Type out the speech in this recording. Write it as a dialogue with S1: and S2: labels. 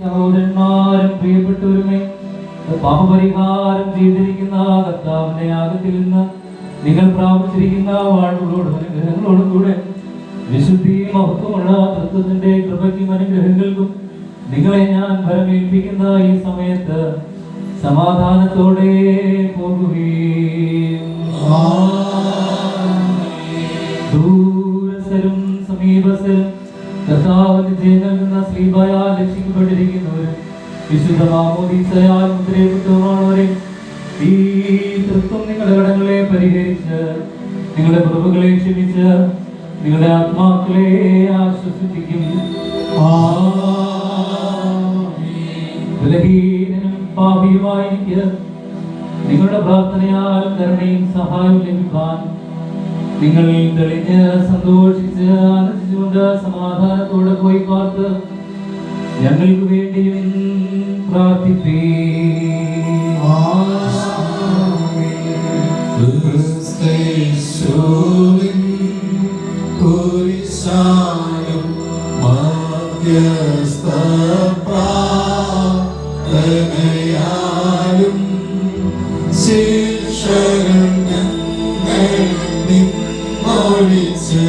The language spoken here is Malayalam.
S1: സഹോദരന്മാരും പ്രിയപ്പെട്ടവരുമേ, പാപപരിഹാരം ചെയ്തിരിക്കുന്ന കർത്താവിന്റെ യാഗത്തിൽ നിന്ന് നിങ്ങൾ പ്രാപിച്ചിരിക്കുന്ന വാഴ്വുകളോടും അനുഗ്രഹങ്ങളോടും കൂടെ വിശുദ്ധിയും മഹത്വമുള്ള തത്വത്തിന്റെ കൃപയ്ക്കും അനുഗ്രഹങ്ങൾക്കും നിങ്ങളെ ഞാൻ വരമേൽപ്പിക്കുന്ന ഈ സമയത്ത് സമാധാനത്തോടെ പോകുകയും ദൂരസ്ഥരും സമീപസ്ഥരും കർത്താവിന്റെ ജയങ്ങൾ നിന്ന് ശ്രീബായാൽ രക്ഷിക്കപ്പെട്ടിരിക്കുന്നവരും വിശുദ്ധ മാമോദീസയാൽ മുദ്രയിട്ടവരെ ഈ തൃത്വം നിങ്ങളുടെ കടങ്ങളെ പരിഹരിച്ച് നിങ്ങളുടെ കുറവുകളെ ക്ഷമിച്ച് നിങ്ങളുടെ ആത്മാക്കളെ ആശ്വസിപ്പിക്കും. ബലഹീനനും പാപിയുമായ എനിക്ക് നിങ്ങളുടെ പ്രാർത്ഥനയാൽ കരുണയും സഹായവും ലഭിക്കാൻ നിങ്ങൾ തെളിഞ്ഞ് സന്തോഷിച്ച് ആനന്ദിച്ചുകൊണ്ട് സമാധാനത്തോടെ പോയി പാർത്ത് ഞങ്ങൾക്ക് വേണ്ടിയും പ്രാർത്ഥിപ്പേ.
S2: ശിക്ഷകൾ ഞങ്ങൾ നിന്നൊഴിച്ച്